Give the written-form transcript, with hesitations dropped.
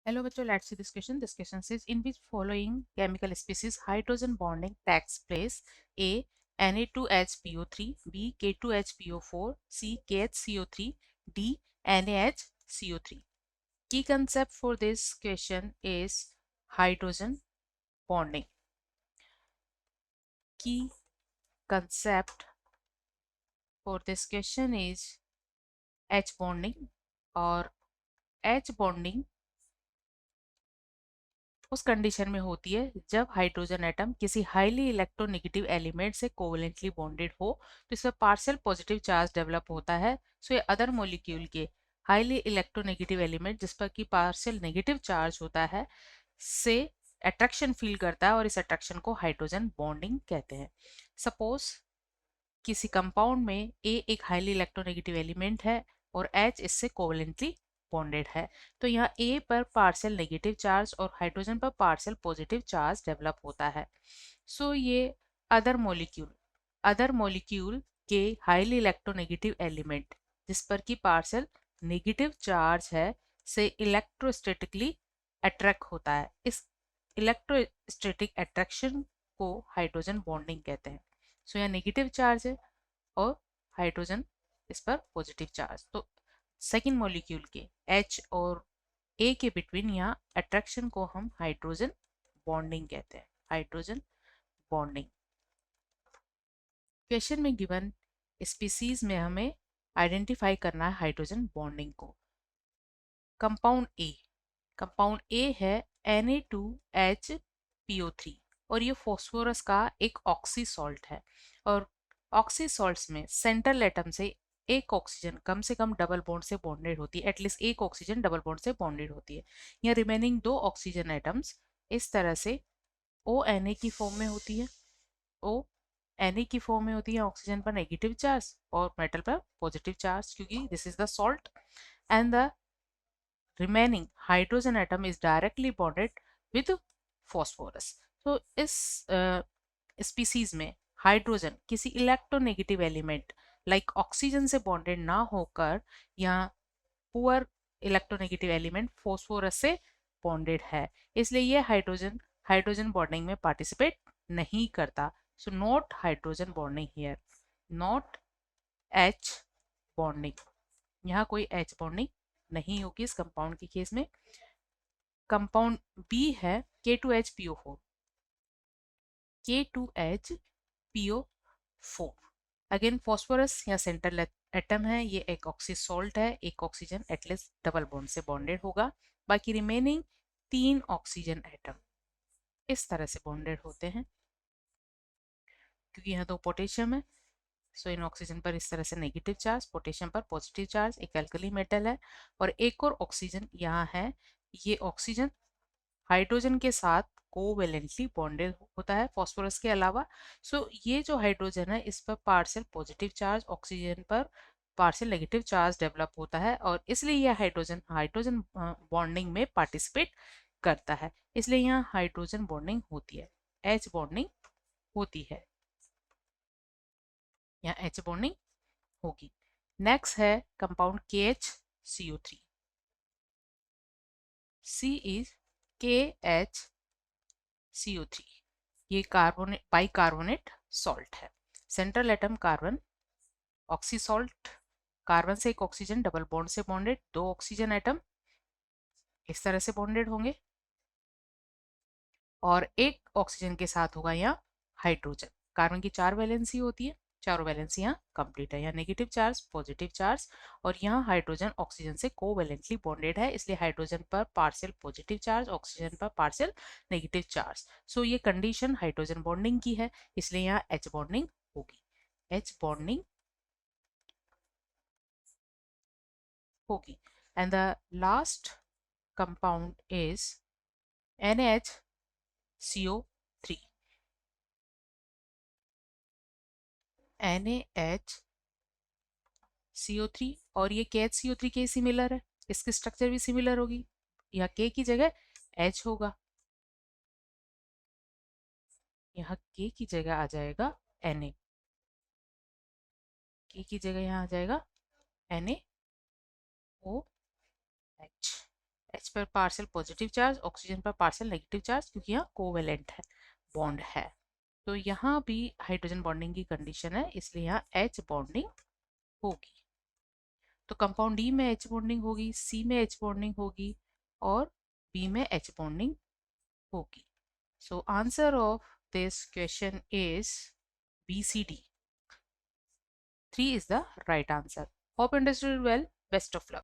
Hello bachcho, let's see this question. This question says in which following chemical species hydrogen bonding takes place? A. Na2HPO3, B. K2HPO4, C. KHCO3, D. NaHCO3. Key concept for this question is hydrogen bonding. Key concept for this question is H bonding, और H bonding उस condition में होती है जब hydrogen atom किसी highly electronegative element से covalently bonded हो, तो इसमें पार्शियल पॉजिटिव चार्ज डेवलप होता है। सो ये अदर मॉलिक्यूल के हाईली इलेक्ट्रोनेगेटिव एलिमेंट जिस पर कि पार्शियल नेगेटिव चार्ज होता है से अट्रैक्शन फील करता है, और इस अट्रैक्शन को हाइड्रोजन बॉन्डिंग कहते हैं। सपोज किसी कंपाउंड में ए एक हाईली इलेक्ट्रोनेगेटिव एलिमेंट है और एच इससे कोवेलेंटली बॉन्डेड है, तो यहाँ ए पर पार्शियल नेगेटिव चार्ज और हाइड्रोजन पर पार्शियल पॉजिटिव चार्ज डेवलप होता है। सो ये अदर मॉलिक्यूल के हाईली इलेक्ट्रोनेगेटिव एलिमेंट जिस पर की पार्शियल नेगेटिव चार्ज है से इलेक्ट्रोस्टैटिकली अट्रैक्ट होता है। इस इलेक्ट्रोस्टैटिक अट्रैक्शन को हाइड्रोजन बॉन्डिंग कहते हैं। सो यहाँ नेगेटिव चार्ज है और हाइड्रोजन इस पर पॉजिटिव चार्ज, तो सेकेंड मॉलिक्यूल के H और A के बिटवीन यहाँ अट्रैक्शन को हम हाइड्रोजन बॉन्डिंग कहते हैं। हाइड्रोजन बॉन्डिंग क्वेश्चन में गिवन स्पीसीज में हमें आइडेंटिफाई करना है हाइड्रोजन बॉन्डिंग को। कंपाउंड ए है Na2HPO3 और ये फॉस्फोरस का एक ऑक्सी सॉल्ट है, और ऑक्सी सॉल्ट्स में सेंट्रल एटम से एक ऑक्सीजन कम से कम डबल बॉन्ड से बॉन्डेड होती है, एटलीस्ट एक ऑक्सीजन डबल बॉन्ड से बॉन्डेड होती है। यहाँ रिमेनिंग दो ऑक्सीजन एटम्स इस तरह से ONA की फॉर्म में होती है। ONA की फॉर्म में होती है, ऑक्सीजन पर नेगेटिव चार्ज और मेटल पर पॉजिटिव चार्ज, क्योंकि this is the salt, and the remaining hydrogen atom is directly bonded with phosphorus. तो इस स्पीसीज में हाइड्रोजन किसी इलेक्ट्रोनेगेटिव एलिमेंट लाइक ऑक्सीजन से बॉन्डेड ना होकर यहाँ पुअर इलेक्ट्रोनेगेटिव एलिमेंट फॉस्फोरस से बॉन्डेड है, इसलिए ये हाइड्रोजन बॉन्डिंग में पार्टिसिपेट नहीं करता। So not hydrogen bonding here, not H bonding, यहाँ कोई एच बॉन्डिंग नहीं होगी इस कंपाउंड के केस में। कंपाउंड बी है K2HPO4। K2HPO4 अगेन फॉस्फोरस या सेंट्रल एटम है, ये एक ऑक्सी सॉल्ट है, एक ऑक्सीजन एटलीस्ट डबल बॉन्ड से बॉन्डेड होगा, बाकी रिमेनिंग तीन ऑक्सीजन एटम इस तरह से बॉन्डेड होते हैं। क्योंकि यहाँ तो पोटेशियम है, सो इन ऑक्सीजन पर इस तरह से नेगेटिव चार्ज, पोटेशियम पर पॉजिटिव चार्ज, एक एल्कली मेटल है, और एक और ऑक्सीजन यहाँ है। ये ऑक्सीजन हाइड्रोजन के साथ कोवेलेंटली बॉन्डेड होता है फॉस्फोरस के अलावा। सो ये जो हाइड्रोजन है इस पर पार्शियल पॉजिटिव चार्ज, ऑक्सीजन पर पार्शियल नेगेटिव चार्ज डेवलप होता है, और इसलिए यह हाइड्रोजन बॉन्डिंग में पार्टिसिपेट करता है, इसलिए यहाँ हाइड्रोजन बॉन्डिंग होती है, H बॉन्डिंग होती है, यहाँ H बॉन्डिंग होगी। नेक्स्ट है compound KHCO3। C is KHCO3, ये कार्बोनेट बाइकार्बोनेट सॉल्ट है। Central atom carbon, oxy salt, carbon से एक ऑक्सीजन डबल बॉन्ड से बॉन्डेड, दो ऑक्सीजन एटम इस तरह से बॉन्डेड होंगे, और एक ऑक्सीजन के साथ होगा यहाँ हाइड्रोजन। कार्बन की 4 वैलेंसी होती है, चारों वैलेंसी यहाँ कंप्लीट है, यहाँ नेगेटिव चार्ज, पॉजिटिव चार्ज, और यहाँ हाइड्रोजन ऑक्सीजन से कोवैलेंटली बॉन्डेड है, इसलिए हाइड्रोजन पर पार्शियल पॉजिटिव चार्ज, ऑक्सीजन पर पार्शियल नेगेटिव चार्ज। सो ये कंडीशन हाइड्रोजन बॉन्डिंग की है, इसलिए यहाँ H बॉन्डिंग होगी, H बॉन्डिंग होगी। And the last compound is NaHCO3। NaHCO3 और ये KHCO3 के सिमिलर है, इसकी स्ट्रक्चर भी सिमिलर होगी, यहाँ K की जगह H होगा, यहाँ K की जगह आ जाएगा Na, K की जगह यहाँ आ जाएगा NaOH। H पर पार्शियल पॉजिटिव चार्ज, ऑक्सीजन पर पार्शियल नेगेटिव चार्ज, क्योंकि यहाँ कोवेलेंट है, बॉन्ड है। तो यहाँ भी हाइड्रोजन बॉन्डिंग की कंडीशन है, इसलिए यहाँ H बॉन्डिंग होगी। तो कंपाउंड D में H बॉन्डिंग होगी, C में H बॉन्डिंग होगी और B में H बॉन्डिंग होगी। So answer of this question is BCD. 3 is the right answer. Hope you understood well. Best of luck.